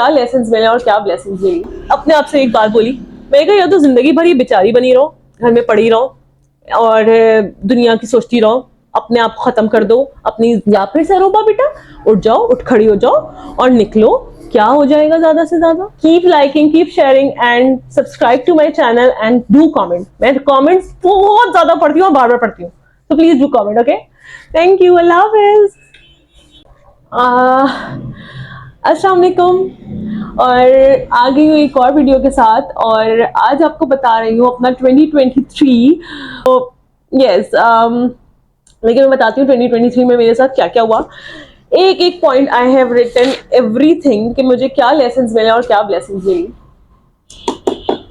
क्या लेसन्स मिले और क्या ब्लेसिंग्स मिली। अपने आप से एक बात बोली, मैंने कहा या तो जिंदगी भर ये बेचारी बनी रहो, घर में पड़ी रहो और दुनिया की सोचती रहो, अपने आप खत्म कर दो अपनी, या फिर सरोबा बेटा उठ जाओ, उठ खड़ी हो जाओ और निकलो। क्या हो जाएगा ज्यादा से ज्यादा। Keep liking, keep sharing and subscribe to my channel and do comment. मैं कॉमेंट्स बहुत ज्यादा पढ़ती हूँ और बार बार पढ़ती हूँ, तो please do comment. Okay, thank you, अल्लाह हाफिज। अस्सलाम वालेकुम, और आ गई हूँ एक और वीडियो के साथ। और आज आपको बता रही हूँ अपना 2023। तो यस, लेकिन मैं बताती हूँ 2023 में मेरे साथ क्या क्या हुआ। एक एक point I have written everything कि मुझे क्या लेसन्स मिले और क्या ब्लेसिंग्स मिली।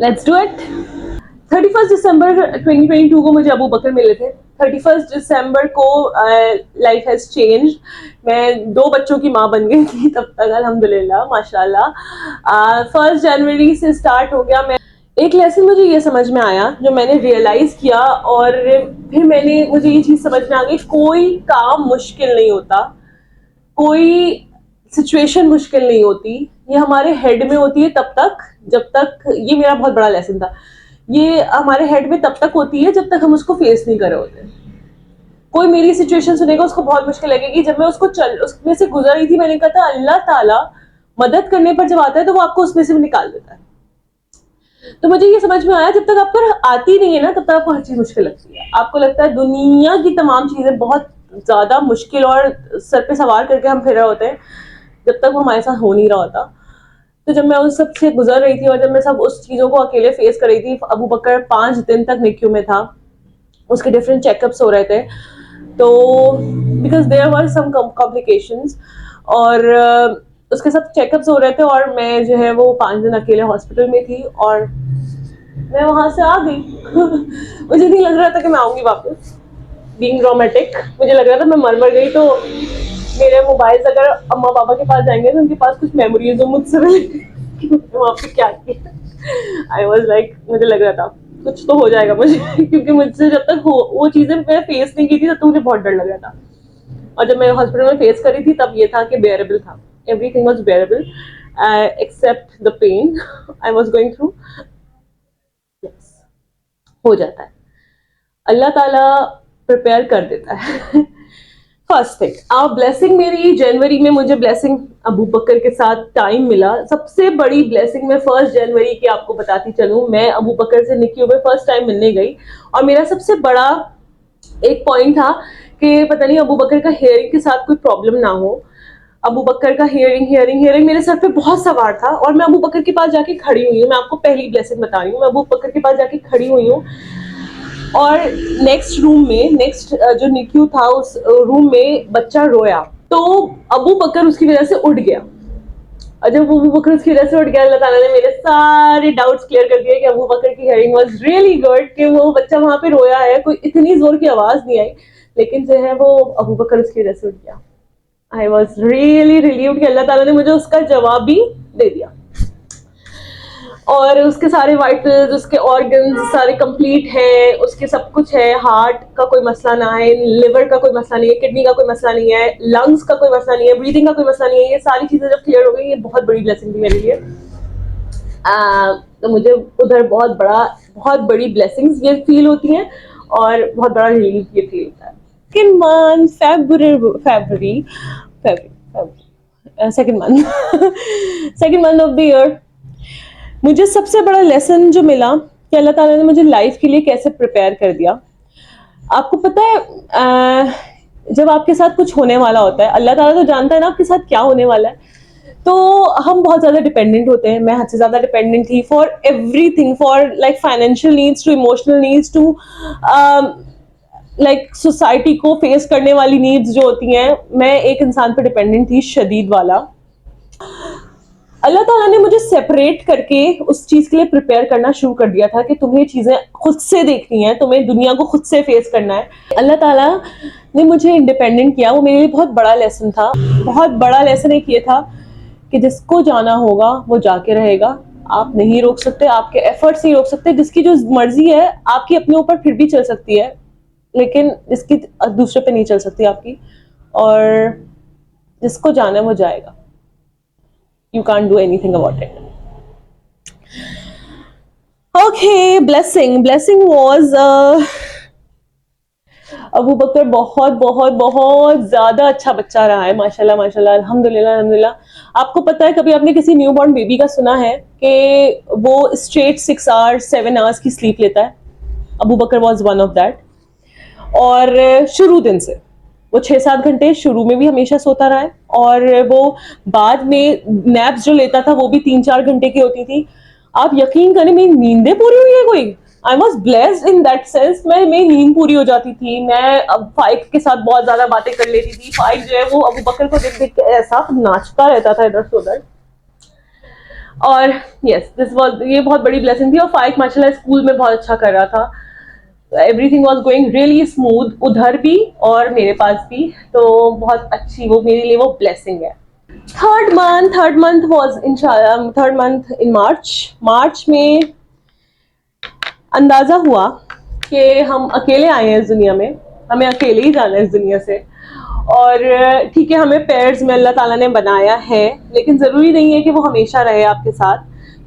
Let's do it. 31 दिसंबर 2022 को मुझे अबू बकर मिले थे। 31 दिसंबर को लाइफ हैज चेंज। मैं 2 बच्चों की माँ बन गई थी तब तक, अल्हम्दुलिल्लाह माशाल्लाह। 1 जनवरी से स्टार्ट हो गया। मैं एक लेसन मुझे ये समझ में आया, जो मैंने रियलाइज किया और फिर मुझे ये चीज समझ में आ गई, कोई काम मुश्किल नहीं होता, कोई सिचुएशन मुश्किल नहीं होती, ये हमारे हेड में होती है तब तक जब तक, ये मेरा बहुत बड़ा लेसन था, ये हमारे हेड में तब तक होती है जब तक हम उसको फेस नहीं कर रहे होते। कोई मेरी सिचुएशन सुनेगा उसको बहुत मुश्किल लगेगी। जब मैं उसमें से गुजर रही थी, मैंने कहा था अल्लाह ताला मदद करने पर जब आता है तो वो आपको उसमें से भी निकाल देता है। तो मुझे ये समझ में आया, जब तक आप पर आती नहीं है ना तब तक आपको हर चीज मुश्किल लगती है। आपको लगता है दुनिया की तमाम चीजें बहुत ज्यादा मुश्किल और सर पे सवार करके हम फिर रहे होते हैं, जब तक वो हमारे साथ हो नहीं रहा होता। तो जब मैं उस सब से गुजर रही थी और जब मैं सब उस चीजों को अकेले फेस कर रही थी, अबू बकर 5 दिन तक निक्यू में था, उसके डिफरेंट चेकअप्स हो रहे थे, तो because there were some complications, और उसके सब चेकअप्स हो रहे थे और मैं जो है वो 5 दिन अकेले हॉस्पिटल में थी और मैं वहां से आ गई। मुझे नहीं लग रहा था कि मैं आऊंगी वापस। बीइंग ड्रामेटिक, मुझे लग रहा था मैं मर गई तो मेरे मोबाइल अगर अम्मा पापा के पास जाएंगे तो उनके पास कुछ मेमोरीज हो मुझसे वहां पे क्या किया। आई वॉज लाइक, मुझे लग रहा था कुछ तो हो जाएगा मुझे क्योंकि मुझसे जब तक वो चीजें मैं फेस नहीं की थी तब तक मुझे बहुत डर लग रहा था। और जब मैं हॉस्पिटल में फेस करी थी तब ये था कि बेयरेबल था, everything was bearable except the pain I was going through. Yes, हो जाता है, अल्लाह ताला प्रिपेयर कर देता है। फर्स्ट थिंग, ब्लेसिंग मेरी जनवरी में, मुझे ब्लेसिंग अबू बकर के साथ टाइम मिला। सबसे बड़ी ब्लेसिंग मैं 1 जनवरी की आपको बताती चलूं। मैं अबू बकर से निक्यू में फर्स्ट टाइम मिलने गई और मेरा सबसे बड़ा एक पॉइंट था कि पता नहीं अबू बकर का हेयरिंग के साथ कोई प्रॉब्लम ना हो। अबू बकर का हेयरिंग मेरे सर पे बहुत सवार था और मैं अबू बकर के पास जाके खड़ी हुई हूँ। मैं आपको पहली ब्लेसिंग बता रही हूँ, मैं अबू बकर के पास जाके खड़ी हुई हूँ और नेक्स्ट रूम में, नेक्स्ट जो निक्यू था उस रूम में बच्चा रोया, तो अबू बकर उसकी वजह से उठ गया। और जब अबू बकर उसकी वजह से उठ गया, अल्लाह ताला ने मेरे सारे डाउट्स क्लियर कर दिए कि अबू बकर की हियरिंग वाज रियली गुड, कि वो बच्चा वहां पे रोया है, कोई इतनी जोर की आवाज नहीं आई, लेकिन जो है वो अबू बकर उसकी वजह से उठ गया। आई वॉज रियली रिलीव्ड कि अल्लाह ताला ने मुझे उसका जवाब भी दे दिया। और उसके सारे वाइटल्स, उसके ऑर्गन्स सारे कंप्लीट हैं, उसके सब कुछ है, हार्ट का कोई मसला ना है, लिवर का कोई मसला नहीं है, किडनी का कोई मसला नहीं है, लंग्स का कोई मसला नहीं है, ब्रीदिंग का कोई मसला नहीं है। ये सारी चीजें जब क्लियर हो गई, ये बहुत बड़ी ब्लेसिंग थी मेरे लिए। तो मुझे उधर बहुत बड़ी ब्लेसिंग्स ये फील होती हैं और बहुत बड़ा रिलीफ ये फील होता है। Second month of the year, मुझे सबसे बड़ा लेसन जो मिला कि अल्लाह ताला ने मुझे लाइफ के लिए कैसे प्रिपेयर कर दिया। आपको पता है, जब आपके साथ कुछ होने वाला होता है, अल्लाह ताला तो जानता है ना आपके साथ क्या होने वाला है, तो हम बहुत ज्यादा डिपेंडेंट होते हैं। मैं हद से ज्यादा डिपेंडेंट थी for everything, for like financial needs to emotional needs to like society को फेस करने वाली नीड्स जो होती हैं। मैं एक इंसान पर डिपेंडेंट थी, शदीद वाला। अल्लाह ताला ने मुझे सेपरेट करके उस चीज के लिए प्रिपेयर करना शुरू कर दिया था कि तुम्हें चीजें खुद से देखनी है, तुम्हें दुनिया को खुद से फेस करना है। अल्लाह ताला ने मुझे इंडिपेंडेंट किया, वो मेरे लिए बहुत बड़ा लेसन था। बहुत बड़ा लेसन एक ये था कि जिसको जाना होगा वो जाके रहेगा, आप नहीं रोक सकते, आपके एफर्ट्स नहीं रोक सकते। जिसकी जो मर्जी है आपकी अपने ऊपर फिर भी चल सकती है, लेकिन जिसकी दूसरे पे नहीं चल सकती आपकी, और जिसको जाना है वो जाएगा। You can't do anything about it. Okay, blessing was Abu बकर बहुत बहुत बहुत ज्यादा अच्छा बच्चा रहा है, माशाल्लाह माशाल्लाह, अल्हम्दुलिल्लाह अल्हम्दुलिल्लाह। आपको पता है, कभी आपने किसी न्यूबॉर्न बेबी का सुना है कि वो स्ट्रेट 6 आवर्स 7 आवर्स की स्लीप लेता है? अबू बकर वॉज वन ऑफ दैट। और शुरू दिन से वो 6-7 घंटे शुरू में भी हमेशा सोता रहा है, और वो बाद में नैप्स जो लेता था वो भी 3-4 घंटे की होती थी। आप यकीन करें, मेरी नींदें पूरी हुई है कोई। I was blessed in that sense, मेरी नींद पूरी हो जाती थी। मैं अब फाइक के साथ बहुत ज्यादा बातें कर लेती थी। फाइक जो है वो अबू बकर को देख देख के ऐसा नाचता रहता था इधर से उधर। और यस, दिस वाज, ये बहुत बड़ी ब्लेसिंग थी। और फाइक माशाल्लाह स्कूल में बहुत अच्छा कर रहा था। Everything was going really smooth, उधर भी और मेरे पास भी। तो बहुत अच्छी वो मेरे लिए वो ब्लेसिंग है। थर्ड मंथ वॉज इंशाल्लाह, थर्ड मंथ इन मार्च में अंदाजा हुआ कि हम अकेले आए हैं इस दुनिया में, हमें अकेले ही जाना है इस दुनिया से। और ठीक है, हमें पेयर्स में अल्लाह ताला ने बनाया है, लेकिन ज़रूरी नहीं है कि वो हमेशा रहे आपके साथ।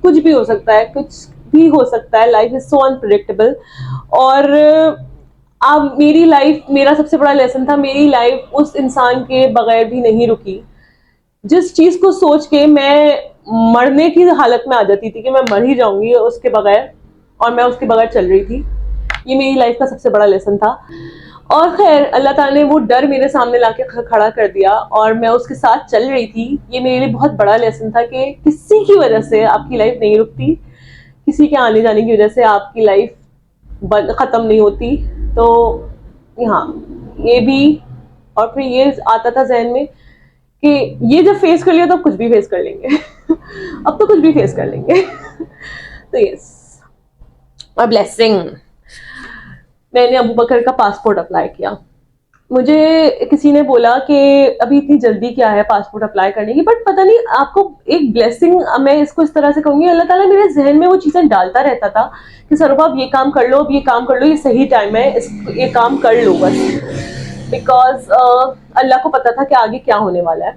कुछ भी हो सकता है, कुछ भी हो सकता है। Life is so unpredictable. और अब मेरी लाइफ, मेरा सबसे बड़ा लेसन था, मेरी लाइफ उस इंसान के बगैर भी नहीं रुकी जिस चीज़ को सोच के मैं मरने की हालत में आ जाती थी कि मैं मर ही जाऊंगी उसके बगैर, और मैं उसके बगैर चल रही थी। ये मेरी लाइफ का सबसे बड़ा लेसन था। और खैर, अल्लाह ताला ने वो डर मेरे सामने लाके खड़ा कर दिया और मैं उसके साथ चल रही थी। ये मेरे लिए बहुत बड़ा लेसन था कि किसी की वजह से आपकी लाइफ नहीं रुकती, किसी के आने जाने की वजह से आपकी लाइफ ख़त्म नहीं होती। तो हाँ, ये भी। और फिर ये आता था जहन में कि ये जब फेस कर लिया तो अब कुछ भी फेस कर लेंगे अब तो कुछ भी फेस कर लेंगे तो यस, अ ब्लेसिंग। मैंने अबू बकर का पासपोर्ट अप्लाई किया। मुझे किसी ने बोला कि अभी इतनी जल्दी क्या है पासपोर्ट अप्लाई करने की, बट पता नहीं, आपको एक ब्लेसिंग, मैं इसको इस तरह से कहूँगी, अल्लाह ताला मेरे जहन में वो चीज़ें डालता रहता था कि सरोबा अब ये काम कर लो, अब ये काम कर लो, ये सही टाइम है, ये काम कर लो बस। बिकॉज अल्लाह को पता था कि आगे क्या होने वाला है।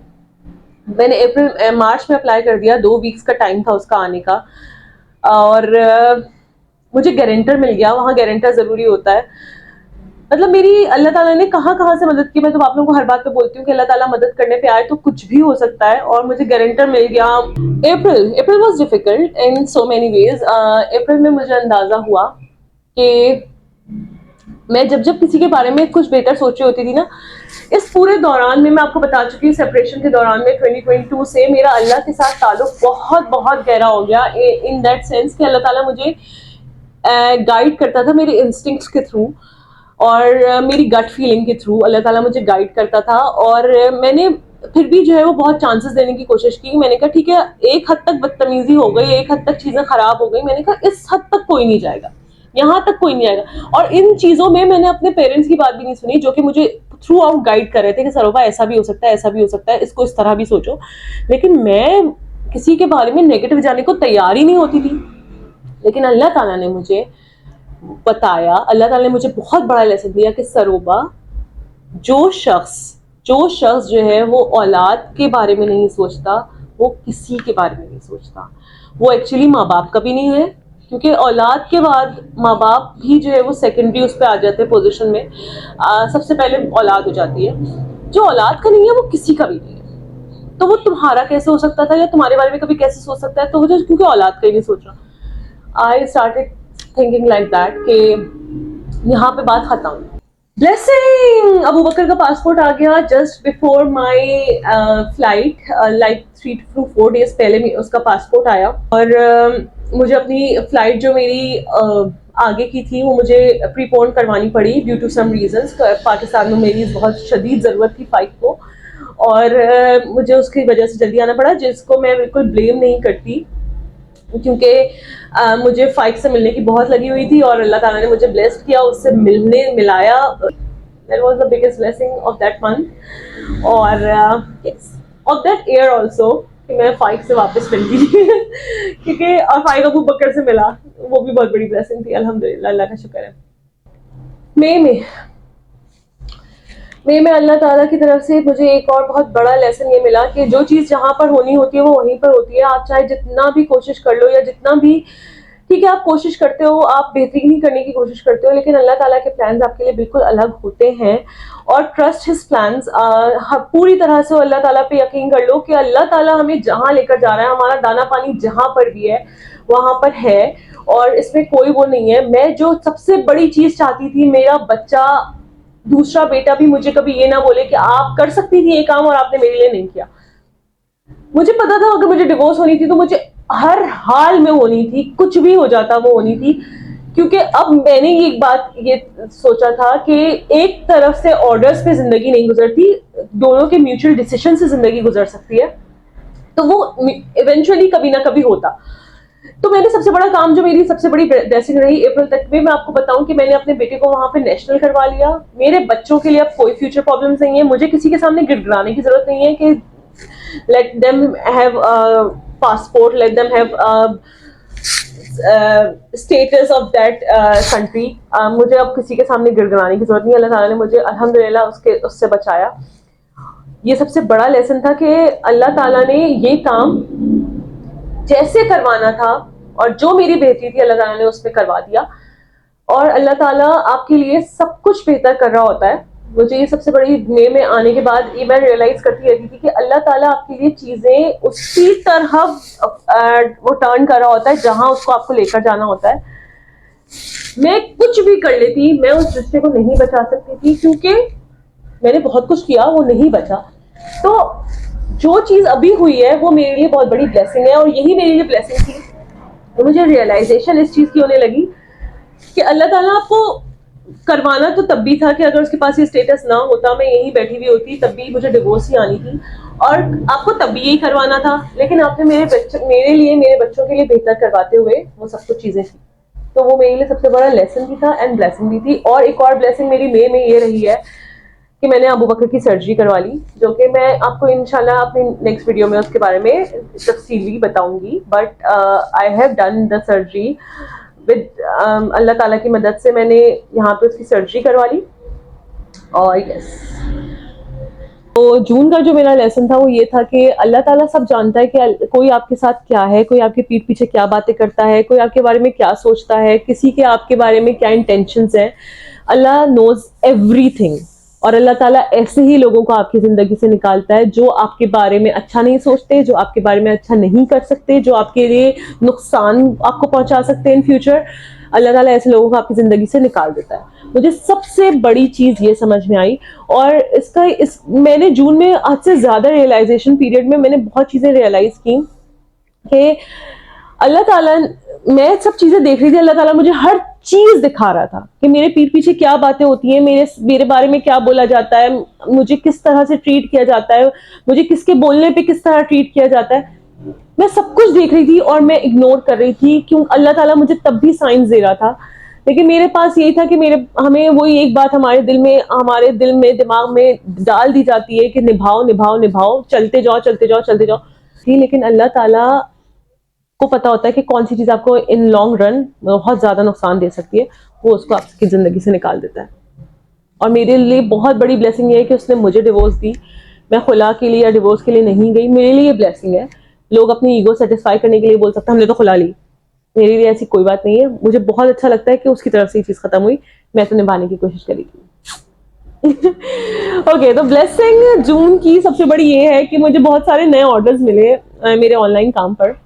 मैंने मार्च में अप्लाई कर दिया, 2 वीक्स का टाइम था उसका आने का। और मुझे गारंटर मिल गया। वहाँ गारंटर ज़रूरी होता है। मतलब मेरी अल्लाह ताला ने कहाँ कहाँ से मदद की। मैं तो आप लोगों को हर बात पे बोलती हूँ कि अल्लाह ताला मदद करने पे आए तो कुछ भी हो सकता है, और मुझे गारंटर मिल गया। April was difficult in so many ways. अप्रैल में मुझे अंदाज़ा हुआ कि मैं जब जब किसी के बारे में कुछ बेहतर सोच रही होती थी ना, इस पूरे दौरान में मैं आपको बता चुकी हूँ, सेपरेशन के दौरान में 2022 से मेरा अल्लाह के साथ ताल्लुक बहुत बहुत गहरा हो गया। इन दैट सेंस कि अल्लाह ताला मुझे गाइड करता था मेरे इंस्टिंक्ट्स के थ्रू, और मेरी गट फीलिंग के थ्रू अल्लाह ताला मुझे गाइड करता था। और मैंने फिर भी जो है वो बहुत चांसेस देने की कोशिश की। मैंने कहा ठीक है, एक हद तक बदतमीजी हो गई, एक हद तक चीज़ें खराब हो गई, मैंने कहा इस हद तक कोई नहीं जाएगा, यहाँ तक कोई नहीं आएगा। और इन चीज़ों में मैंने अपने पेरेंट्स की बात भी नहीं सुनी, जो कि मुझे थ्रू आउट गाइड कर रहे थे कि सरोबा ऐसा भी हो सकता है, ऐसा भी हो सकता है, इसको इस तरह भी सोचो। लेकिन मैं किसी के बारे में नेगेटिव जाने को तैयार ही नहीं होती थी। लेकिन अल्लाह ताला ने मुझे बताया, अल्लाह ताला ने मुझे बहुत बड़ा लेसन दिया कि सरोबा, जो शख्स जो है वो औलाद के बारे में नहीं सोचता, वो किसी के बारे में नहीं सोचता। वो एक्चुअली माँ बाप का भी नहीं है, क्योंकि औलाद के बाद माँ बाप भी जो है वो सेकेंडरी उस पर आ जाते हैं पोजीशन में। सबसे पहले औलाद हो जाती है। जो औलाद का नहीं है वो किसी का भी नहीं है। तो वो तुम्हारा कैसे हो सकता था, या तुम्हारे बारे में कभी कैसे सोच सकता है? तो वो जो क्योंकि औलाद का ही नहीं सोच रहा। I started thinking like that कि यहाँ पे बात खत्म। ब्लेसिंग, अबू बकर का पासपोर्ट आ गया just before my flight, like 3 to 4 days पहले उसका पासपोर्ट आया। और मुझे अपनी फ्लाइट जो मेरी आगे की थी वो मुझे प्रीपोन करवानी पड़ी due to some reasons. Pakistan में मेरी बहुत शदीद ज़रूरत थी फ्लाइट को, और मुझे उसकी वजह से जल्दी आना पड़ा, जिसको मैं बिल्कुल ब्लेम नहीं करती, क्योंकि मुझे फाइक से मिलने की बहुत लगी हुई थी और अल्लाह ताला ने मुझे ब्लेस्ड किया, उससे मिलाया। That was the biggest blessing of that month, और yes, of that year also, कि मैं फाइक से वापस मिल गई क्योंकि और फाइक अबू बकर से मिला, वो भी बहुत बड़ी ब्लेसिंग थी। अल्हम्दुलिल्लाह, अल्लाह का शुक्र है। मई में मैं अल्लाह ताला की तरफ से मुझे एक और बहुत बड़ा लेसन ये मिला कि जो चीज़ जहाँ पर होनी होती है वो वहीं पर होती है। आप चाहे जितना भी कोशिश कर लो या जितना भी, ठीक है आप कोशिश करते हो, आप बेहतरीन ही करने की कोशिश करते हो, लेकिन अल्लाह ताला के प्लान्स आपके लिए बिल्कुल अलग होते हैं। और ट्रस्ट हिज प्लान्स, पूरी तरह से अल्लाह ताला पे यकीन कर लो कि अल्लाह ताला हमें जहाँ लेकर जा रहा है, हमारा दाना पानी जहाँ पर भी है वहां पर है, और इसमें कोई वो नहीं है। मैं जो सबसे बड़ी चीज चाहती थी, मेरा बच्चा, दूसरा बेटा भी मुझे कभी ये ना बोले कि आप कर सकती थी ये काम और आपने मेरे लिए नहीं किया। मुझे पता था अगर मुझे डिवोर्स होनी थी तो मुझे हर हाल में होनी थी, कुछ भी हो जाता वो होनी थी, क्योंकि अब मैंने ये एक बात ये सोचा था कि एक तरफ से ऑर्डर्स पे जिंदगी नहीं गुजरती, दोनों के म्यूचुअल डिसीजन से जिंदगी गुजर सकती है, तो वो इवेंचुअली कभी ना कभी होता। तो मैंने सबसे बड़ा काम, जो मेरी सबसे बड़ी ब्लेसिंग रही अप्रैल तक में, मैं आपको बताऊं कि मैंने अपने बेटे को वहां पे नेशनल करवा लिया। मेरे बच्चों के लिए अब कोई फ्यूचर प्रॉब्लम्स नहीं है, मुझे किसी के सामने गिड़गिड़ाने की जरूरत नहीं है कि let them have passport, let them have status of that country. मुझे अब किसी के सामने गिड़गिड़ाने की जरूरत नहीं है। अल्लाह ताला ने मुझे अल्हम्दुलिल्लाह उससे बचाया। ये सबसे बड़ा लेसन था कि अल्लाह ताला ने ये काम जैसे करवाना था और जो मेरी बेहतरी थी अल्लाह ताला ने उसमें करवा दिया। और अल्लाह ताला आपके लिए सब कुछ बेहतर कर रहा होता है। मुझे ये सबसे बड़ी मे में आने के बाद ये मैं रियलाइज करती रहती थी कि अल्लाह ताला आपके लिए चीजें उसी तरह वो टर्न कर रहा होता है जहां उसको आपको लेकर जाना होता है। मैं कुछ भी कर लेती, मैं उस रिश्ते को नहीं बचा सकती थी, क्योंकि मैंने बहुत कुछ किया, वो नहीं बचा। तो जो चीज अभी हुई है वो मेरे लिए बहुत बड़ी ब्लेसिंग है, और यही मेरी लिए ब्लेसिंग थी। तो मुझे रियलाइजेशन इस चीज की होने लगी कि अल्लाह ताला आपको करवाना तो तब भी था कि अगर उसके पास ये स्टेटस ना होता, मैं यहीं बैठी हुई होती, तब भी मुझे डिवोर्स ही आनी थी, और आपको तब भी यही करवाना था। लेकिन आपने मेरे लिए, मेरे बच्चों के लिए बेहतर करवाते हुए वो सब कुछ चीजें थी। तो वो मेरे लिए सबसे बड़ा लेसन भी था एंड ब्लेसिंग भी थी। और एक और ब्लेसिंग मेरी मे में ये रही है कि मैंने अबू बकर की सर्जरी करवा ली, जो कि मैं आपको इंशाल्लाह अपनी नेक्स्ट वीडियो में उसके बारे में तफसीली बताऊंगी। But I have done the surgery with अल्लाह ताला की मदद से। मैंने यहाँ पे उसकी सर्जरी करवा ली। और यस, तो जून का जो मेरा लेसन था वो ये था कि अल्लाह ताला सब जानता है कि कोई आपके साथ क्या है, कोई आपके पीठ पीछे क्या बातें करता है, कोई आपके बारे में क्या सोचता है, किसी के आपके बारे में क्या इंटेंशंस हैं। अल्लाह नोज एवरीथिंग। और अल्लाह ताला ऐसे ही लोगों को आपकी जिंदगी से निकालता है जो आपके बारे में अच्छा नहीं सोचते, जो आपके बारे में अच्छा नहीं कर सकते, जो आपके लिए नुकसान आपको पहुंचा सकते हैं इन फ्यूचर। अल्लाह ताला ऐसे लोगों को आपकी जिंदगी से निकाल देता है। मुझे सबसे बड़ी चीज ये समझ में आई, और मैंने जून में आज से ज्यादा रियलाइजेशन पीरियड में मैंने बहुत चीजें रियलाइज की कि अल्लाह ताला, मैं सब चीजें देख रही थी, अल्लाह ताला मुझे हर चीज दिखा रहा था कि मेरे पीठ पीछे क्या बातें होती हैं, मेरे बारे में क्या बोला जाता है, मुझे किस तरह से ट्रीट किया जाता है, मुझे किसके बोलने पे किस तरह ट्रीट किया जाता है। मैं सब कुछ देख रही थी और मैं इग्नोर कर रही थी, क्यों अल्लाह ताला मुझे तब भी साइंस दे रहा था। लेकिन मेरे पास यही था कि हमें वही एक बात हमारे दिल में दिमाग में डाल दी जाती है कि निभाओ निभाओ निभाओ, चलते जाओ चलते जाओ चलते जाओ। लेकिन अल्लाह ताला को पता होता है कि कौन सी चीज आपको इन लॉन्ग रन बहुत ज्यादा नुकसान दे सकती है, वो उसको आपकी जिंदगी से निकाल देता है। और मेरे लिए बहुत बड़ी ब्लेसिंग ये है कि उसने मुझे डिवोर्स दी। मैं खुला के लिए या डिवोर्स के लिए नहीं गई, मेरे लिए ये ब्लेसिंग है। लोग अपनी ईगो सेटिस्फाई करने के लिए बोल सकते हैं हमने तो खुला ली, मेरे लिए ऐसी कोई बात नहीं है। मुझे बहुत अच्छा लगता है कि उसकी तरफ से ये चीज खत्म हुई, मैं तो निभाने की कोशिश करी थी। ओके, तो ब्लेसिंग जून की सबसे बड़ी ये है कि मुझे बहुत सारे नए ऑर्डर्स मिले मेरे ऑनलाइन काम पर।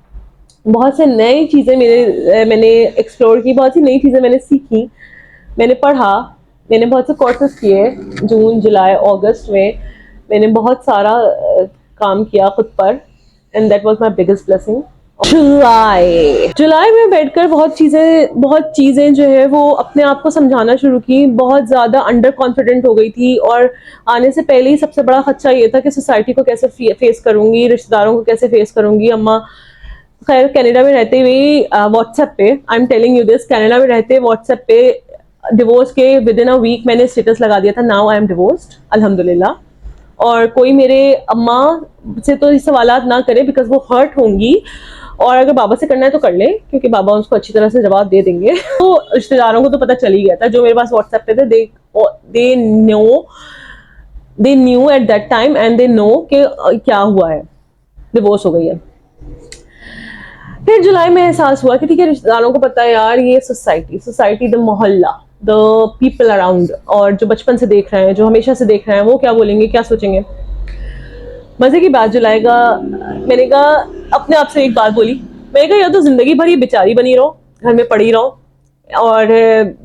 बहुत से नई चीज़ें मैंने एक्सप्लोर की, बहुत सी नई चीज़ें मैंने सीखी, मैंने पढ़ा, मैंने बहुत से कोर्सेज किए। जून जुलाई अगस्त में मैंने बहुत सारा काम किया खुद पर, and that was my biggest blessing. जुलाई में बैठकर बहुत चीज़ें जो है वो अपने आप को समझाना शुरू की। बहुत ज़्यादा अंडर कॉन्फिडेंट हो गई थी, और आने से पहले ही सबसे बड़ा खदशा ये था कि सोसाइटी को कैसे फेस करूँगी, रिश्तेदारों को कैसे फेस करूँगी। अम्मा खैर कनाडा में रहते हुए व्हाट्सएप पे, I am telling you this, Canada में रहते व्हाट्सएप पे डिवोर्स के विद इन अ वीक मैंने स्टेटस लगा दिया था, नाउ आई एम डिवोर्स्ड अल्हम्दुलिल्लाह। और कोई मेरे अम्मा से तो ये सवालात ना करे बिकॉज वो हर्ट होंगी, और अगर बाबा से करना है तो कर ले, क्योंकि बाबा उसको अच्छी तरह से जवाब दे देंगे। तो रिश्तेदारों को तो पता चल ही गया था जो मेरे पास व्हाट्सएप पे थे, they know they knew at that time and they know कि क्या हुआ है, डिवोर्स हो गई है। फिर जुलाई में एहसास हुआ कि ठीक है, रिश्तेदारों को पता है यार, ये सोसाइटी द मोहल्ला, द पीपल अराउंड, और जो बचपन से देख रहे हैं, जो हमेशा से देख रहे हैं, वो क्या बोलेंगे, क्या सोचेंगे। मजे की बात जुलाई का, मैंने कहा अपने आप से एक बात बोली, मैंने कहा या तो जिंदगी भर ये बेचारी बनी रहो, घर में पड़ी रहो और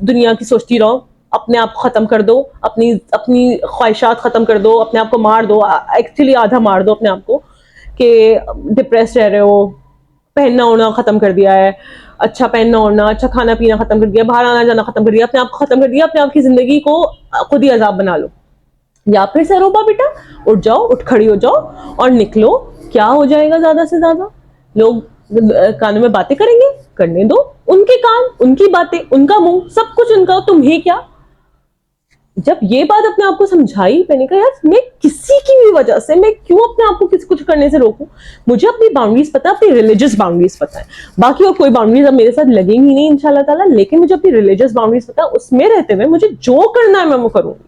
दुनिया की सोचती रहो, अपने आप को खत्म कर दो, अपनी अपनी ख्वाहिशात खत्म कर दो, अपने आप को मार दो, एक्चुअली आधा मार दो अपने आप को, कि डिप्रेस रह रहे हो, पहनना ओढ़ना खत्म कर दिया है, अच्छा पहनना ओढ़ना, अच्छा खाना पीना खत्म कर दिया, बाहर आना जाना खत्म कर दिया, अपने आप को खत्म कर दिया, अपने आप की जिंदगी को खुद ही अजाब बना लो। या फिर सरोबा बेटा, उठ जाओ, उठ खड़ी हो जाओ और निकलो। क्या हो जाएगा ज्यादा से ज्यादा, लोग कानों में बातें करेंगे, करने दो, उनके कान, उनकी बातें, उनका मुंह, सब कुछ उनका, तुम्हें क्या। जब ये बात अपने आप को समझाई, मैंने कहा यार मैं किसी की भी वजह से मैं क्यों अपने आप को किसी कुछ करने से रोकूं। मुझे अपनी बाउंड्रीज पता है, अपनी रिलीजियस बाउंड्रीज पता है, बाकी और कोई बाउंड्रीज अब मेरे साथ लगेंगी नहीं इंशाल्लाह ताला, लेकिन मुझे अपनी रिलीजियस बाउंड्रीज पता है, उसमें रहते हुए मुझे जो करना है मैं वो करूंगी,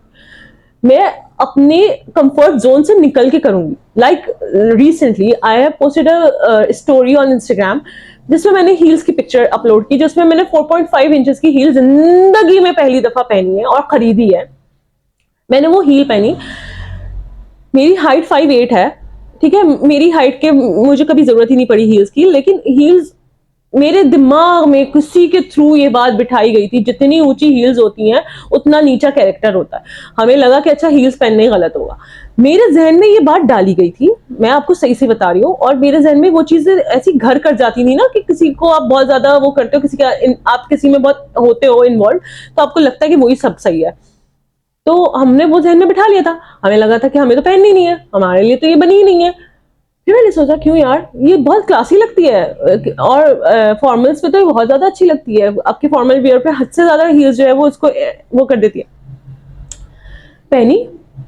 मैं अपने कंफर्ट जोन से निकल के करूंगी। Like recently I have posted a story on Instagram जिसमें मैंने हील्स की पिक्चर अपलोड की, जिसमें मैंने 4.5 इंचेस की हील जिंदगी में पहली दफा पहनी है और खरीदी है। मैंने वो हील पहनी, मेरी हाइट 5'8" है, ठीक है, मेरी हाइट के मुझे कभी जरूरत ही नहीं पड़ी हील्स की, लेकिन हील्स मेरे दिमाग में किसी के थ्रू ये बात बिठाई गई थी, जितनी ऊंची हील्स होती हैं उतना नीचा कैरेक्टर होता है। हमें लगा कि अच्छा हील्स पहनने गलत होगा, मेरे जहन में ये बात डाली गई थी, मैं आपको सही से बता रही हूँ, और मेरे जहन में वो चीजें ऐसी घर कर जाती थी ना, कि किसी को आप बहुत ज्यादा वो करते हो, किसी का आप किसी में बहुत होते हो इन्वॉल्व, तो आपको लगता है कि वही सब सही है। तो हमने वो जहन में बिठा लिया था, हमें लगा था कि हमें तो पहननी नहीं है, हमारे लिए तो ये बनी ही नहीं है। फिर मैंने सोचा क्यों यार, ये बहुत क्लासी लगती है और फॉर्मल्स पे तो बहुत ज्यादा अच्छी लगती है, आपके फॉर्मल वियर पे हद से ज्यादा हील्स जो है वो उसको वो कर देती है। पहनी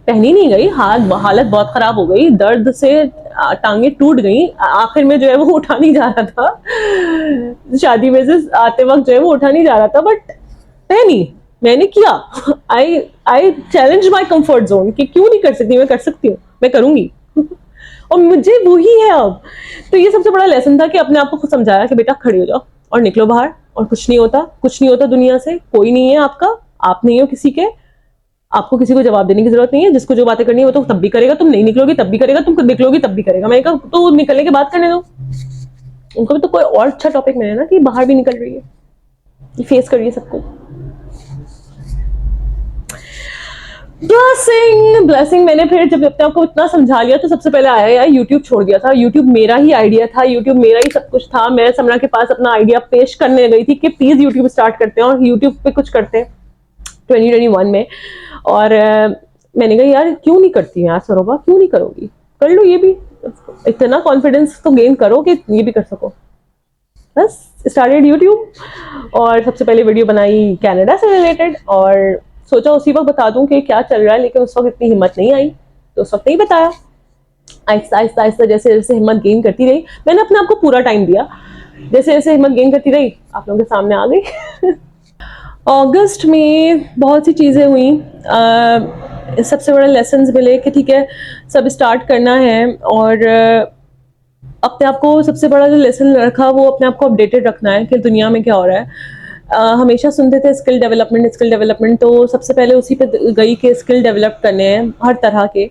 पहनी नहीं गई, हालत बहुत खराब हो गई, दर्द से टांगे टूट गई, आखिर में जो है वो उठा नहीं जा रहा था, शादी में से आते वक्त जो है वो उठा नहीं जा रहा था, बट पहनी, मैंने किया। I challenge my comfort zone कि क्यों नहीं कर सकती, मैं कर सकती हूँ, मैं करूंगी और मुझे वही है अब। तो ये सबसे बड़ा लेसन था कि अपने आप को खुद समझाया कि बेटा खड़ी हो जाओ और निकलो बाहर, और कुछ नहीं होता, कुछ नहीं होता दुनिया से, कोई नहीं है आपका, आप नहीं हो किसी के, आपको किसी को जवाब देने की जरूरत नहीं है, जिसको जो बातें करनी है वो तो तब भी करेगा, तुम नहीं निकलोगी तब भी करेगा, तुम निकलोगी तब भी करेगा। मैंने कहा तो निकलने के बाद करने दो, उनको भी तो कोई और अच्छा टॉपिक मिले ना कि बाहर भी निकल रही है, फेस करिए सबको। ब्लेसिंग मैंने फिर जब अपने आप को इतना समझा लिया, तो सबसे पहले आया यार यूट्यूब छोड़ दिया था। यूट्यूब मेरा ही आइडिया था, यूट्यूब मेरा ही सब कुछ था, मैं समरा के पास अपना आइडिया पेश करने गई थी कि प्लीज यूट्यूब स्टार्ट करते हैं और यूट्यूब पे कुछ करते हैं 2021 में। और मैंने कहा यार क्यों नहीं करती यार सरोबा, क्यों नहीं करोगी, कर लो ये भी, इतना कॉन्फिडेंस तो गेन करो कि ये भी कर सको। बस स्टार्टेड यूट्यूब और सबसे पहले वीडियो बनाई कनाडा से रिलेटेड, और सोचा उसी वक्त बता दूं कि क्या चल रहा है, लेकिन उस वक्त इतनी हिम्मत नहीं आई, तो उस वक्त नहीं बताया। आहिस्ता आहिस्ता आहिस्ता जैसे जैसे हिम्मत गेन करती रही, मैंने अपने आप को पूरा टाइम दिया, जैसे जैसे हिम्मत गेन करती रही आप लोगों के सामने आ गई। अगस्त में बहुत सी चीज़ें हुई, सबसे बड़ा लेसन्स मिले कि ठीक है सब स्टार्ट करना है, और अपने आप को सबसे बड़ा जो लेसन रखा वो अपने आप को अपडेटेड रखना है कि दुनिया में क्या हो रहा है। हमेशा सुनते थे स्किल डेवलपमेंट, तो सबसे पहले उसी पे गई कि स्किल डेवलप करने हैं हर तरह के,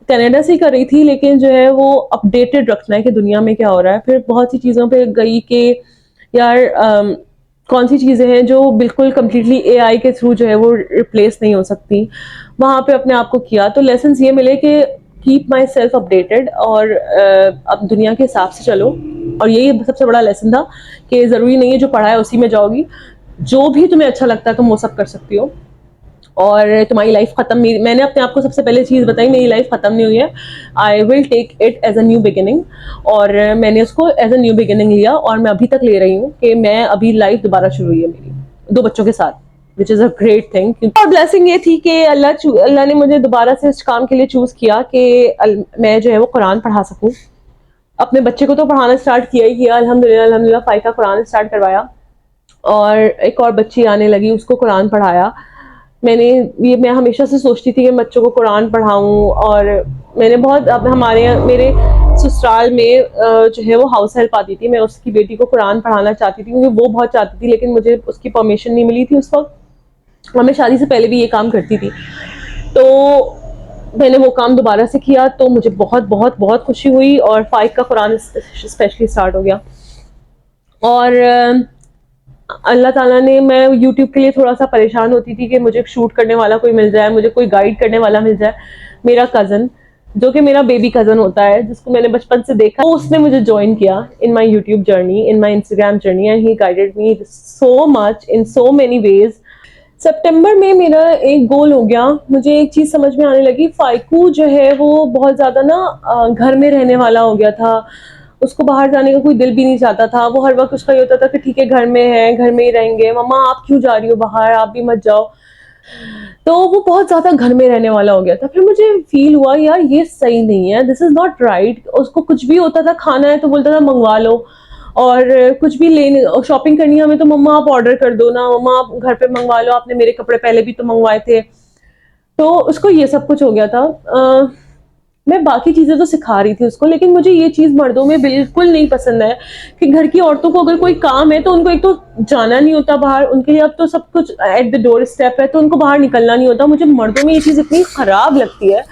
कनाडा से ही कर रही थी, लेकिन जो है वो अपडेटेड रखना है कि दुनिया में क्या हो रहा है। फिर बहुत सी चीज़ों पे गई कि यार कौन सी चीज़ें हैं जो बिल्कुल कम्प्लीटली एआई के थ्रू जो है वो रिप्लेस नहीं हो सकती, वहाँ पे अपने आप को किया। तो लेसन्स ये मिले कि कीप माई सेल्फ अपडेटेड और अब दुनिया के हिसाब से चलो, और यही सबसे बड़ा लेसन था कि ज़रूरी नहीं है जो पढ़ा है उसी में जाओगी, जो भी तुम्हें अच्छा लगता है तुम वो सब कर सकती हो, और तुम्हारी लाइफ खत्म, मैंने अपने आप को सबसे पहले चीज़ बताई, मेरी लाइफ खत्म नहीं हुई है, I will take it as a new beginning, और मैंने उसको एज अ न्यू बिगिनिंग लिया, और मैं अभी तक ले रही हूँ कि मैं अभी लाइफ दोबारा शुरू हुई है मेरी 2 बच्चों के साथ, which is a great thing. और ब्लेसिंग ये थी कि अल्लाह ने मुझे दोबारा से इस काम के लिए चूज़ किया कि मैं जो है वो कुरान पढ़ा सकूँ। अपने बच्चे को तो पढ़ाना स्टार्ट किया ही किया, अल्हम्दुलिल्लाह फाइव का कुरान स्टार्ट करवाया, और एक और बच्ची आने लगी उसको कुरान पढ़ाया। मैं हमेशा से सोचती थी कि बच्चों को कुरान पढ़ाऊं, और मैंने बहुत, अब मेरे ससुराल में जो है वो हाउस हेल्प आती थी, मैं उसकी बेटी को कुरान पढ़ाना चाहती थी क्योंकि वो बहुत चाहती थी, लेकिन मुझे उसकी परमिशन नहीं मिली थी उस वक्त, और मैं शादी से पहले भी ये काम करती थी। तो मैंने वो काम दोबारा से किया, तो मुझे बहुत बहुत बहुत खुशी हुई, और 5 का कुरान स्पेशली स्टार्ट हो गया। और अल्लाह ताला ने, मैं यूट्यूब के लिए थोड़ा सा परेशान होती थी कि मुझे शूट करने वाला कोई मिल जाए, मुझे कोई गाइड करने वाला मिल जाए। मेरा कज़न, जो कि मेरा बेबी कज़न होता है, जिसको मैंने बचपन से देखा, तो उसने मुझे ज्वाइन किया in my YouTube journey, in my Instagram journey, and he guided me so much in so many ways. सितंबर में मेरा एक गोल हो गया, मुझे एक चीज़ समझ में आने लगी। फाइकू जो है वो बहुत ज़्यादा ना घर में रहने वाला हो गया था, उसको बाहर जाने का कोई दिल भी नहीं चाहता था। वो हर वक्त उसका ये होता था कि ठीक है घर में है, घर में ही रहेंगे, मम्मा आप क्यों जा रही हो बाहर, आप भी मत जाओ। तो वो बहुत ज्यादा घर में रहने वाला हो गया था। फिर मुझे फील हुआ यार ये सही नहीं है, दिस इज नॉट राइट। उसको कुछ भी होता था, खाना है तो बोलता था मंगवा लो, और कुछ भी लेने शॉपिंग करनी है हमें तो मम्मा आप ऑर्डर कर दो ना, मम्मा आप घर पे मंगवा लो, आपने मेरे कपड़े पहले भी तो मंगवाए थे। तो उसको ये सब कुछ हो गया था। मैं बाकी चीजें तो सिखा रही थी उसको, लेकिन मुझे ये चीज मर्दों में बिल्कुल नहीं पसंद है कि घर की औरतों को अगर कोई काम है तो उनको एक तो जाना नहीं होता बाहर, उनके लिए अब तो सब कुछ एट द डोर स्टेप है, तो उनको बाहर निकलना नहीं होता। मुझे मर्दों में ये चीज इतनी खराब लगती है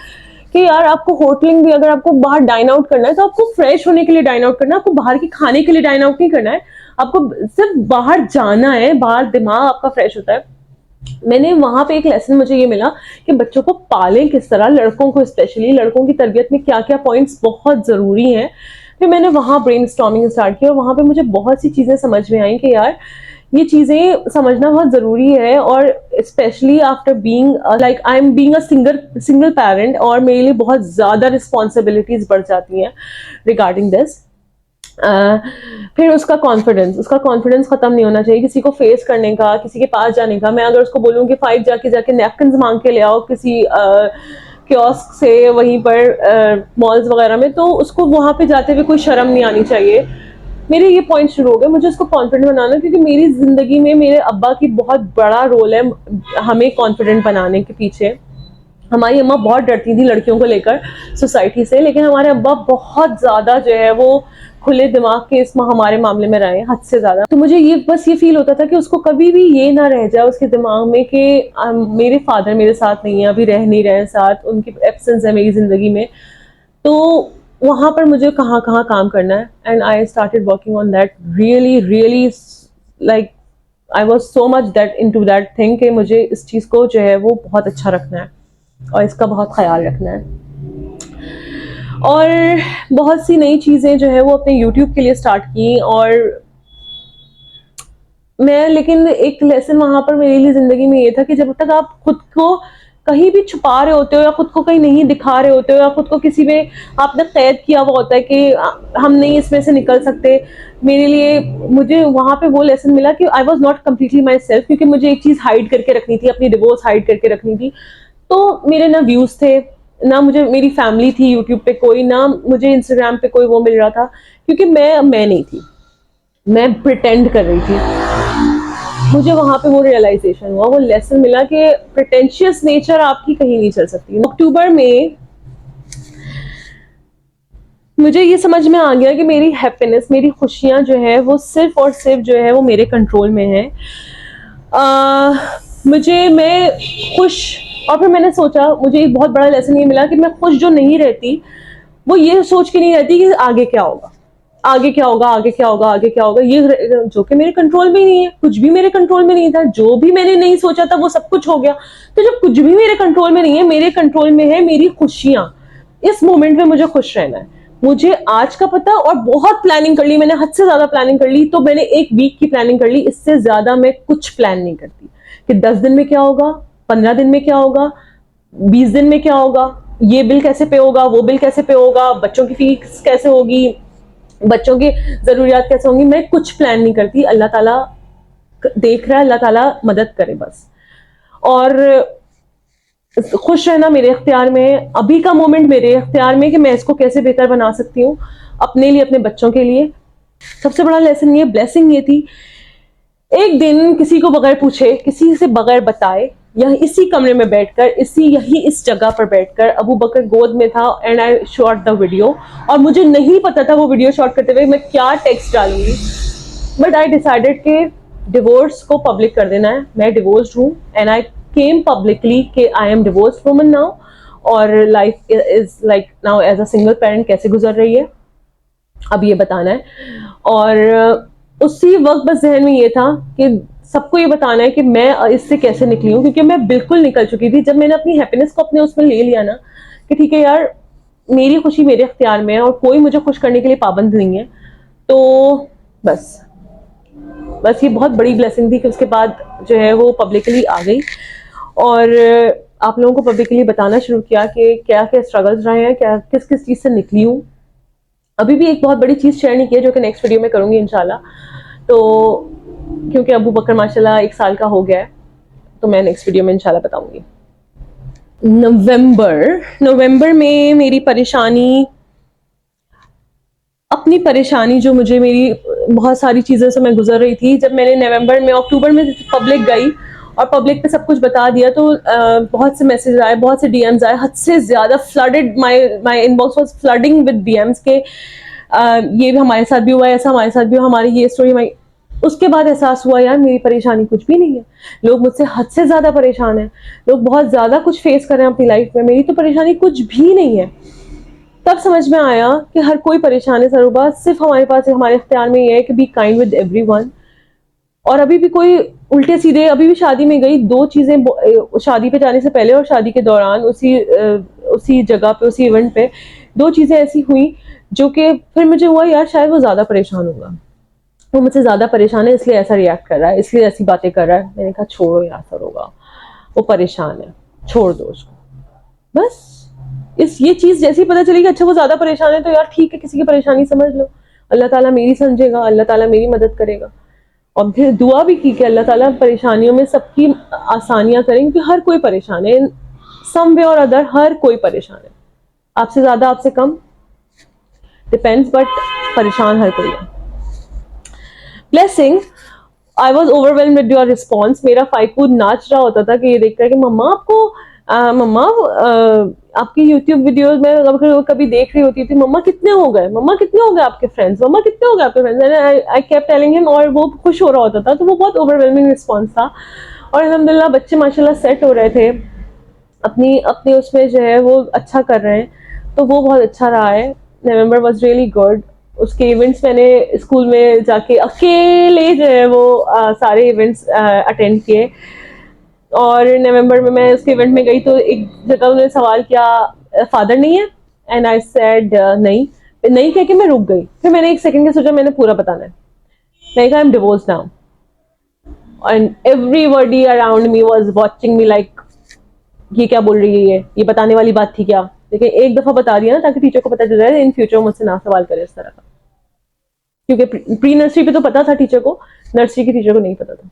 कि यार आपको होटलिंग भी, अगर आपको बाहर डाइन आउट करना है तो आपको फ्रेश होने के लिए डाइन आउट करना है, आपको बाहर की खाने के लिए डाइन आउट नहीं करना है, आपको सिर्फ बाहर जाना है, बाहर दिमाग आपका फ्रेश होता है। मैंने वहां पे एक लेसन मुझे ये मिला कि बच्चों को पालें किस तरह, लड़कों को स्पेशली, लड़कों की तरबियत में क्या क्या पॉइंट्स बहुत ज़रूरी हैं। फिर मैंने वहाँ ब्रेनस्टॉर्मिंग स्टार्ट किया, और वहाँ पे मुझे बहुत सी चीज़ें समझ में आई कि यार ये चीज़ें समझना बहुत ज़रूरी है। और specially after being like I am being a single parent, और मेरे लिए बहुत ज़्यादा रिस्पॉन्सिबिलिटीज़ बढ़ जाती हैं रिगार्डिंग दिस। फिर उसका कॉन्फिडेंस खत्म नहीं होना चाहिए किसी को फेस करने का, किसी के पास जाने का। मैं अगर उसको बोलूँ कि 5 जाके नैपकिन मांग के ले आओ किसी कियोस्क से, वहीं पर मॉल्स वगैरह में, तो उसको वहां पे जाते हुए कोई शर्म नहीं आनी चाहिए। मेरे ये पॉइंट शुरू हो गए, मुझे उसको कॉन्फिडेंट बनाना, क्योंकि मेरी जिंदगी में मेरे अब्बा की बहुत बड़ा रोल है हमें कॉन्फिडेंट बनाने के पीछे। हमारी अम्मा बहुत डरती थी लड़कियों को लेकर सोसाइटी से, लेकिन हमारे अब्बा बहुत ज्यादा जो है वो खुले दिमाग के इसमें हमारे मामले में रहे, हद से ज्यादा। तो मुझे ये बस ये फील होता था कि उसको कभी भी ये ना रह जाए उसके दिमाग में कि मेरे फादर मेरे साथ नहीं है, अभी रह नहीं रहे साथ, उनकी एब्सेंस है मेरी जिंदगी में। तो वहां पर मुझे कहाँ कहाँ काम करना है, and I started working on that really really, like I was so much that into that thing कि मुझे इस चीज को जो है वो बहुत अच्छा रखना है और इसका बहुत ख्याल रखना है। और बहुत सी नई चीज़ें जो है वो अपने YouTube के लिए स्टार्ट की। और मैं, लेकिन एक लेसन वहां पर मेरे लिए ज़िंदगी में ये था कि जब तक आप खुद को कहीं भी छुपा रहे होते हो, या खुद को कहीं नहीं दिखा रहे होते हो, या खुद को किसी में आपने कैद किया हुआ होता है कि हम नहीं इसमें से निकल सकते, मेरे लिए, मुझे वहां पे वो लेसन मिला कि I was not completely my self, क्योंकि मुझे एक चीज़ हाइड करके रखनी थी, अपनी डिवोर्स हाइड करके रखनी थी। तो मेरे ना व्यूज थे, ना मुझे मेरी फैमिली थी यूट्यूब पे कोई, ना मुझे इंस्टाग्राम पे कोई वो मिल रहा था, क्योंकि मैं नहीं थी, मैं प्रिटेंड कर रही थी। मुझे वहां पे वो रियलाइजेशन हुआ, वो लेसन मिला कि प्रिटेंशियस नेचर आपकी कहीं नहीं चल सकती। अक्टूबर में मुझे ये समझ में आ गया कि मेरी हैप्पीनेस, मेरी खुशियां जो है वो सिर्फ और सिर्फ जो है वो मेरे कंट्रोल में है। मैं खुश, और फिर मैंने सोचा, मुझे एक बहुत बड़ा लेसन ये मिला कि मैं खुश जो नहीं रहती वो ये सोच के नहीं रहती कि आगे क्या होगा, आगे क्या होगा, आगे क्या होगा, आगे क्या होगा, ये जो कि मेरे कंट्रोल में नहीं है। कुछ भी मेरे कंट्रोल में नहीं था, जो भी मैंने नहीं सोचा था वो सब कुछ हो गया। तो जब कुछ भी मेरे कंट्रोल में नहीं है, मेरे कंट्रोल में है मेरी खुशियां। इस मोमेंट में मुझे खुश रहना है। मुझे आज का पता, और बहुत प्लानिंग कर ली मैंने, हद से ज्यादा प्लानिंग कर ली। तो मैंने एक वीक की प्लानिंग कर ली, इससे ज्यादा मैं कुछ प्लान नहीं करती कि 10 दिन में क्या होगा, 15 दिन में क्या होगा, 20 दिन में क्या होगा, ये बिल कैसे पे होगा, वो बिल कैसे पे होगा, बच्चों की फीस कैसे होगी, बच्चों की जरूरियात कैसे होंगी। मैं कुछ प्लान नहीं करती, अल्लाह ताला देख रहा है, अल्लाह ताला मदद करे बस। और खुश रहना मेरे इख्तियार में, अभी का मोमेंट मेरे इख्तियार में कि मैं इसको कैसे बेहतर बना सकती हूँ अपने लिए, अपने बच्चों के लिए। सबसे बड़ा लेसन ये, ब्लेसिंग ये थी, एक दिन किसी को बगैर पूछे, किसी से बगैर बताए, यही इसी कमरे में बैठकर, इस जगह पर बैठकर अबू बकर गोद में था and I shot the video. और मुझे नहीं पता था वो वीडियो शॉट करते हुए मैं क्या टेक्स्ट डालूंगी, बट आई डिसाइडेड कि डिवोर्स को पब्लिक कर देना है। मैं डिवोर्स्ड हूँ एंड आई केम पब्लिकली कि I am divorced woman now, और life is like now as a single parent कैसे गुजर रही है अब ये बताना है। और उसी वक्त बस जहन में ये था कि सबको ये बताना है कि मैं इससे कैसे निकली हूँ, क्योंकि मैं बिल्कुल निकल चुकी थी। जब मैंने अपनी हैप्पीनेस को अपने उसमें ले लिया ना कि ठीक है यार, मेरी खुशी मेरे अख्तियार में है और कोई मुझे खुश करने के लिए पाबंद नहीं है, तो बस ये बहुत बड़ी ब्लेसिंग थी कि उसके बाद जो है वो पब्लिकली आ गई और आप लोगों को पब्लिकली बताना शुरू किया कि क्या क्या स्ट्रगल्स रहे हैं, क्या किस किस चीज़ से निकली हूँ। अभी भी एक बहुत बड़ी चीज़ शेयर नहीं की है जो कि नेक्स्ट वीडियो में करूँगी इंशाल्लाह। तो क्योंकि अबू बकर माशाल्लाह 1 साल का हो गया है, तो मैं नेक्स्ट वीडियो में इंशाल्लाह बताऊंगी। नवंबर में मेरी परेशानी, अपनी परेशानी जो मुझे मेरी बहुत सारी चीज़ों से मैं गुजर रही थी, जब मैंने अक्टूबर में पब्लिक गई और पब्लिक पे सब कुछ बता दिया तो बहुत से मैसेज आए, बहुत से डीएम्स आए, हद से ज़्यादा flooded, my inbox was flooding with DMs के ये भी हमारे साथ भी हुआ है, ऐसा हमारे साथ भी हुआ, हमारी ये स्टोरी। उसके बाद एहसास हुआ यार मेरी परेशानी कुछ भी नहीं है, लोग मुझसे हद से ज़्यादा परेशान हैं, लोग बहुत ज़्यादा कुछ फेस कर रहे हैं अपनी लाइफ में, मेरी तो परेशानी कुछ भी नहीं है। तब समझ में आया कि हर कोई परेशान है सरूबा, सिर्फ हमारे पास हमारे इख्तियार में ये है कि बी काइंड विद एवरीवन। और अभी भी कोई उल्टे सीधे, अभी भी शादी में गई, 2 चीज़ें शादी पे जाने से पहले और शादी के दौरान उसी जगह पे, उसी इवेंट पे 2 चीज़ें ऐसी हुई जो कि फिर मुझे हुआ यार शायद वो ज़्यादा परेशान होगा, वो मुझसे ज़्यादा परेशान है इसलिए ऐसा रिएक्ट कर रहा है, इसलिए ऐसी बातें कर रहा है। मैंने कहा छोड़ो यार सरूबा, वो परेशान है, छोड़ दो उसको। बस ये चीज़ जैसे ही पता चली कि अच्छा वो ज़्यादा परेशान है तो यार ठीक है, किसी की परेशानी समझ लो, अल्लाह ताला मेरी समझेगा, अल्लाह ताला मेरी मदद करेगा। और फिर दुआ भी की कि अल्लाह ताला परेशानियों में सबकी आसानियां करें, क्योंकि हर कोई परेशान है, सम वे और अदर हर कोई परेशान है, आपसे ज़्यादा आपसे कम, डिपेंड्स, बट परेशान हर कोई है। Blessing, I was overwhelm with your response. मेरा फाइकू नाच रहा होता था कि ये देखकर कि मम्मा आपकी यूट्यूब वीडियोस में कभी देख रही होती थी, मम्मा कितने हो गए, मम्मा कितने हो गए आपके फ्रेंड्स, मम्मा कितने हो गए आपके friends, I kept telling him, और वो खुश हो रहा होता था। तो वो बहुत ओवरवेलमिंग रिस्पॉन्स था और अल्हम्दुलिल्लाह बच्चे माशाल्लाह सेट हो रहे थे, अपनी उसमें जो है वो अच्छा कर रहे हैं, तो वो बहुत अच्छा रहा है। नवंबर वॉज रियली गुड। उसके इवेंट्स मैंने स्कूल में जाके अकेले जो है वो सारे इवेंट्स अटेंड किए। और नवंबर में मैं उसके इवेंट में गई तो एक जगह उन्होंने सवाल किया फादर नहीं है, एंड आई सेड नहीं कह के मैं रुक गई। फिर मैंने एक सेकंड के सोचा मैंने पूरा बताना है। मैंने कहा आई am divorced now, and everybody around me was watching me like ये क्या बोल रही है, ये बताने वाली बात थी क्या। लेकिन एक दफा बता दिया ना, ताकि टीचर को पता चल जाए, इन फ्यूचर मुझसे ना सवाल करे इस तरह का, क्योंकि प्री नर्सरी पे तो पता था टीचर को, नर्सरी की टीचर को नहीं पता था।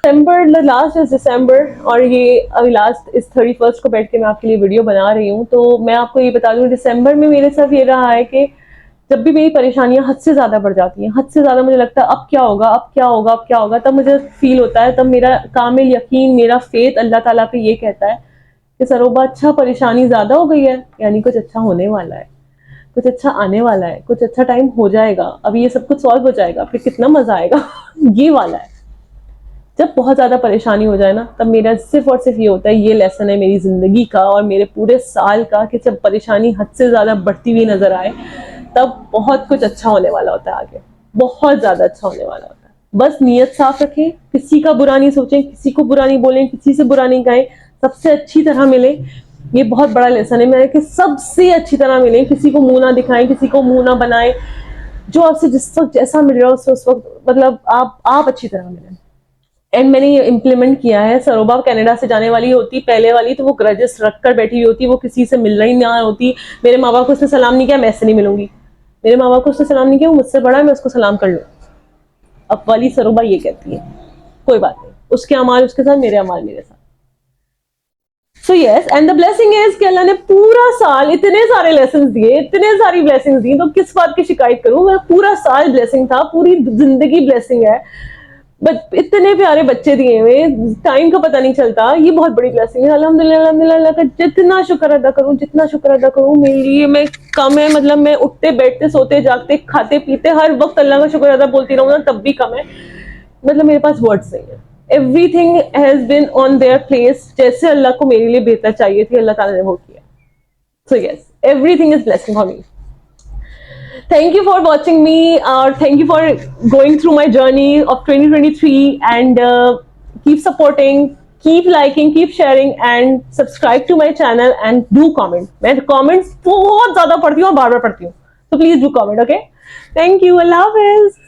दिसंबर, लास्ट इज दिसंबर, और ये अभी लास्ट इस 31 को बैठ के मैं आपके लिए वीडियो बना रही हूँ। तो मैं आपको ये बता दूँ, दिसंबर में मेरे साथ ये रहा है कि जब भी मेरी परेशानियां हद से ज़्यादा बढ़ जाती हैं, हद से ज़्यादा मुझे लगता है अब क्या होगा, अब क्या होगा, अब क्या होगा, तब मुझे फील होता है, तब मेरा कामिल यकीन, मेरा फेथ अल्लाह ताला पे ये कहता है कि सरोबा अच्छा, परेशानी ज़्यादा हो गई है, यानी कुछ अच्छा होने वाला है, कुछ अच्छा आने वाला है, कुछ अच्छा टाइम हो जाएगा, अब ये सब कुछ सॉल्व हो जाएगा, फिर कितना मज़ा आएगा ये वाला है। जब बहुत ज़्यादा परेशानी हो जाए ना, तब मेरा सिर्फ और सिर्फ ये होता है, ये लेसन है मेरी ज़िंदगी का और मेरे पूरे साल का, कि जब परेशानी हद से ज़्यादा बढ़ती हुई नज़र आए तब बहुत कुछ अच्छा होने वाला होता है, आगे बहुत ज़्यादा अच्छा होने वाला होता है। बस नीयत साफ रखें, किसी का बुरा नहीं सोचें, किसी को बुरा नहीं बोलें, किसी से बुरा नहीं कहें, सबसे अच्छी तरह मिले। ये बहुत बड़ा लेसन है मेरा कि सबसे अच्छी तरह मिलें, किसी को मुंह ना दिखाएं, किसी को मुंह ना बनाएं, जो आपसे जिस वक्त जैसा मिल रहा है उससे उस वक्त मतलब आप अच्छी तरह मिलें। एंड मैंने ये इम्प्लीमेंट किया है। सरोबा कनाडा से जाने वाली होती पहले वाली, तो वो ग्रजेस रख कर बैठी हुई होती, वो किसी से मिल रही ना होती। मेरे माँ बाप को उससे सलाम नहीं किया, मैं इससे नहीं मिलूंगी, मेरे माँ बाप को उससे सलाम नहीं किया, वो मुझसे बड़ा है, मैं उसको सलाम कर लूँ। अब वाली सरोबा ये कहती है कोई बात नहीं, उसके अमाल उसके साथ, मेरे अमाल मेरे साथ। So yes, and the blessing is कि अल्लाह ने पूरा साल इतने सारे लेसन दिए, इतने सारी ब्लेसिंग्स दी, तो किस बात की शिकायत करूं मैं। पूरा साल ब्लेसिंग था, पूरी जिंदगी ब्लेसिंग है। बट इतने प्यारे बच्चे दिए हुए, टाइम का पता नहीं चलता, ये बहुत बड़ी ब्लेसिंग है। अल्हम्दुलिल्लाह अल्हम्दुलिल्लाह, अल्लाह का जितना शुक्र अदा करूं, जितना शुक्र अदा करूं, मेरे लिए मैं कम है। मतलब मैं उठते बैठते सोते जागते खाते पीते हर वक्त अल्लाह का शुक्र अदा बोलती रहूं ना, तब भी कम है। मतलब मेरे पास वर्ड्स नहीं है। Everything has been on their place, जैसे अल्लाह को मेरे लिए बेहतर चाहिए थी, अल्लाह ताला ने वो किया। So yes, everything is blessing for me. Thank you for watching me, or thank you for going through my journey of 2023, and keep supporting, keep liking, keep sharing, and subscribe to my channel and do comment. मैं comments बहुत ज़्यादा पढ़ती हूँ और बार-बार पढ़ती हूँ, so please do comment, okay? Thank you, Allah Hafiz.